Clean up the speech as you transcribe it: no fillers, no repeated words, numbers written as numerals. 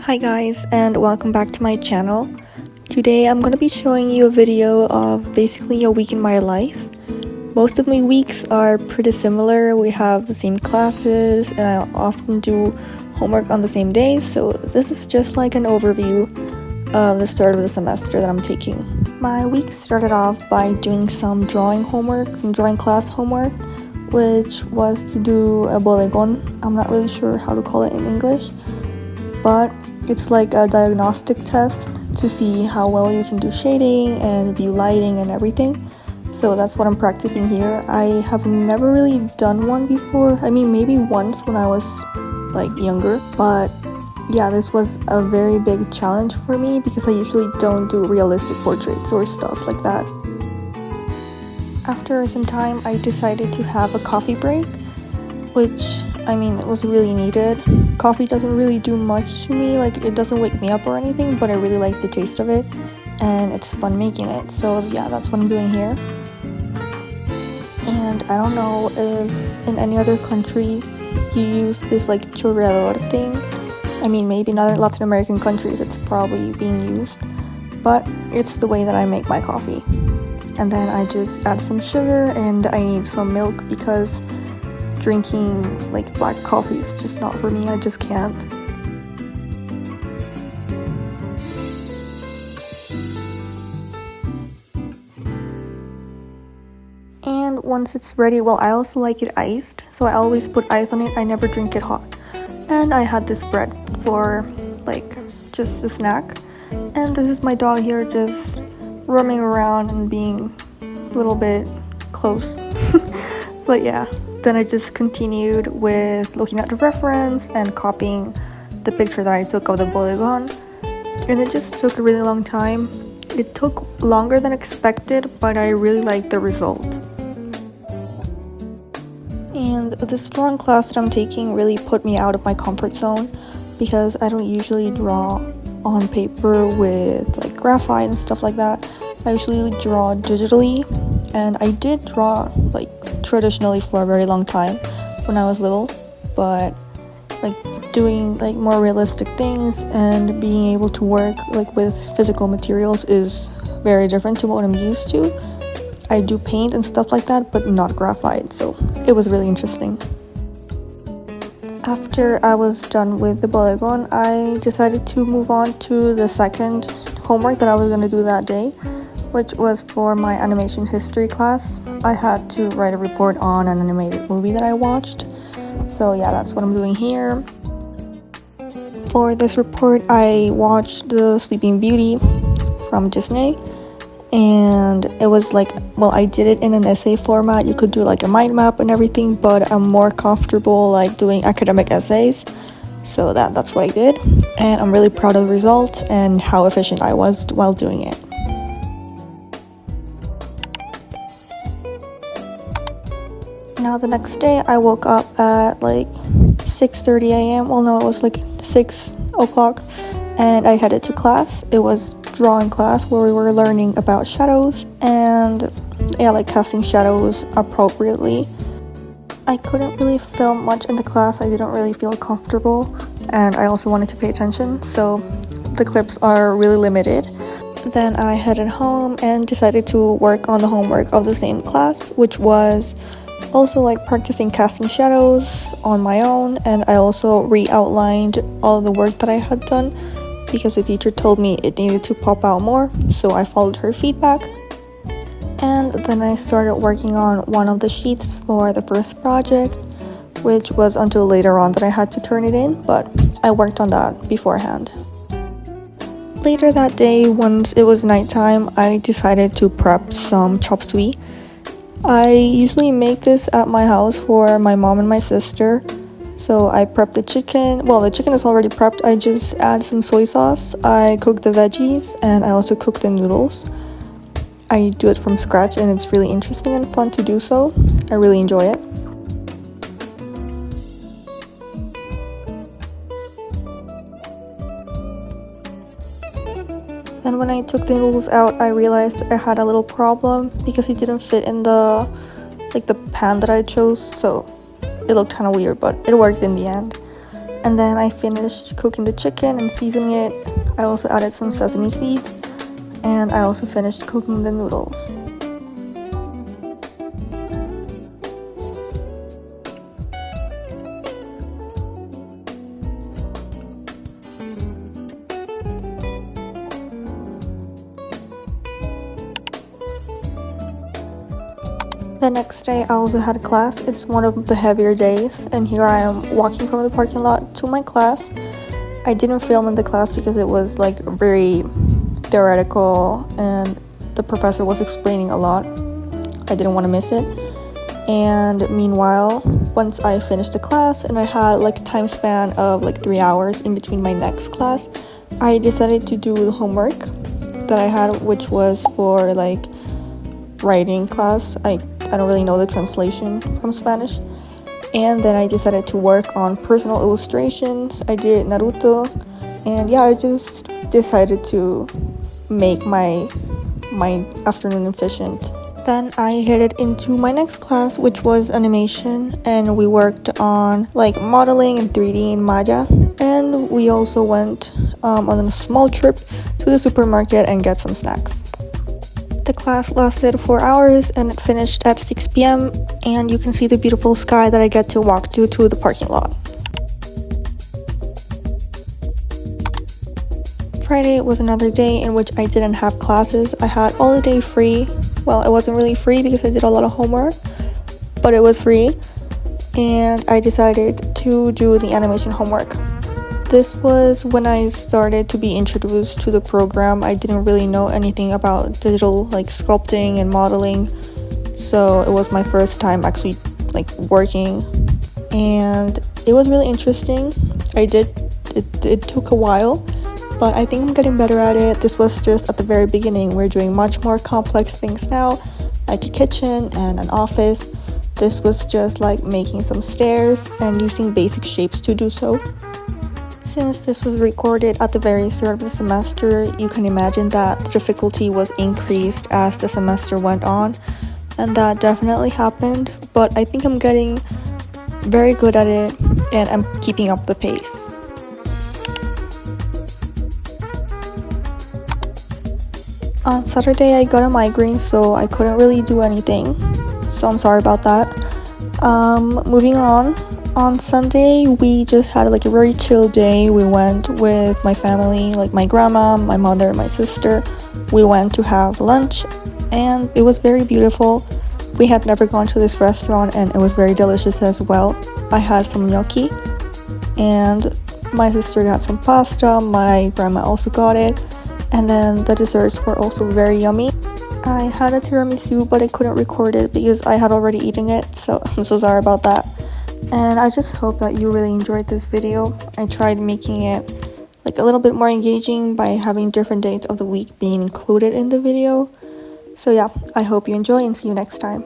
Hi guys, and welcome back to my channel. Today I'm going to be showing you a video of basically a week in my life. Most of my weeks are pretty similar. We have the same classes and I often do homework on the same days, so this is just like an overview of the start of the semester that I'm taking. My week started off by doing some drawing class homework, which was to do a bodegon. I'm not really sure how to call it in English, but it's like a diagnostic test to see how well you can do shading and view lighting and everything. So that's what I'm practicing here. I have never really done one before. I mean, maybe once when I was like younger, but yeah, this was a very big challenge for me because I usually don't do realistic portraits or stuff like that. After some time, I decided to have a coffee break, which, I mean, it was really needed. Coffee doesn't really do much to me, like it doesn't wake me up or anything, but I really like the taste of it and it's fun making it. So yeah, that's what I'm doing here. And I don't know if in any other countries you use this like chorreador thing. I mean, maybe in other Latin American countries it's probably being used, but it's the way that I make my coffee. And then I just add some sugar and I need some milk because drinking like black coffee is just not for me. I just can't. And once it's ready, well, I also like it iced, so I always put ice on it. I never drink it hot. And I had this bread for like just a snack. And this is my dog here just roaming around and being a little bit close. But yeah, then I just continued with looking at the reference and copying the picture that I took of the bodegon. And it just took a really long time. It took longer than expected, but I really liked the result. And this drawing class that I'm taking really put me out of my comfort zone because I don't usually draw on paper with like graphite and stuff like that. I usually draw digitally, and I did draw like traditionally for a very long time when I was little, but like doing like more realistic things and being able to work like with physical materials is very different to what I'm used to. I do paint and stuff like that, but not graphite, so it was really interesting. After I was done with the bodegon, I decided to move on to the second homework that I was going to do that day, which was for my animation history class. I had to write a report on an animated movie that I watched. So yeah, that's what I'm doing here. For this report, I watched The Sleeping Beauty from Disney. And it was like, well, I did it in an essay format. You could do like a mind map and everything, but I'm more comfortable like doing academic essays. So that's what I did. And I'm really proud of the result and how efficient I was while doing it. Now the next day I woke up at like 6:30 a.m. Well, no, it was like 6 o'clock and I headed to class. It was drawing class where we were learning about shadows and yeah, like casting shadows appropriately. I couldn't really film much in the class. I didn't really feel comfortable and I also wanted to pay attention, so the clips are really limited. Then I headed home and decided to work on the homework of the same class, which was also like practicing casting shadows on my own, and I also re-outlined all of the work that I had done because the teacher told me it needed to pop out more, so I followed her feedback. And then I started working on one of the sheets for the first project, which was until later on that I had to turn it in, but I worked on that beforehand. Later that day, once it was nighttime, I decided to prep some chop suey. I usually make this at my house for my mom and my sister. So I prepped the chicken. Well, the chicken is already prepped. I just add some soy sauce. I cook the veggies and I also cook the noodles. I do it from scratch and it's really interesting and fun to do so. I really enjoy it. Then when I took the noodles out, I realized that I had a little problem because it didn't fit in the pan that I chose, so it looked kind of weird, but it worked in the end. And then I finished cooking the chicken and seasoning it. I also added some sesame seeds, and I also finished cooking the noodles. The next day I also had class. It's one of the heavier days, and here I am walking from the parking lot to my class. I didn't film in the class because it was like very theoretical and the professor was explaining a lot. I didn't want to miss it. And meanwhile, once I finished the class and I had like a time span of like 3 hours in between my next class, I decided to do the homework that I had, which was for like writing class. I don't really know the translation from Spanish. And then I decided to work on personal illustrations. I did Naruto, and yeah, I just decided to make my afternoon efficient. Then I headed into my next class, which was animation, and we worked on like modeling in 3D in Maya, and we also went on a small trip to the supermarket and get some snacks. The class lasted 4 hours and it finished at 6 p.m. and you can see the beautiful sky that I get to walk to the parking lot. Friday was another day in which I didn't have classes. I had all the day free. Well, it wasn't really free because I did a lot of homework, but it was free, and I decided to do the animation homework. This was when I started to be introduced to the program. I didn't really know anything about digital like sculpting and modeling, so it was my first time actually like working, and it was really interesting. It took a while, but I think I'm getting better at it. This was just at the very beginning. We're doing much more complex things now, like a kitchen and an office. This was just like making some stairs and using basic shapes to do so. Since this was recorded at the very start of the semester, you can imagine that the difficulty was increased as the semester went on, and that definitely happened, but I think I'm getting very good at it and I'm keeping up the pace. On Saturday I got a migraine, so I couldn't really do anything, so I'm sorry about that. Moving on Sunday we just had like a very chill day. We went with my family, like my grandma, my mother, my sister. We went to have lunch and it was very beautiful. We had never gone to this restaurant and it was very delicious as well. I had some gnocchi and my sister got some pasta, my grandma also got it, and then the desserts were also very yummy. I had a tiramisu, but I couldn't record it because I had already eaten it, so I'm so sorry about that. And I just hope that you really enjoyed this video. I tried making it like a little bit more engaging by having different dates of the week being included in the video. So yeah, I hope you enjoy and see you next time.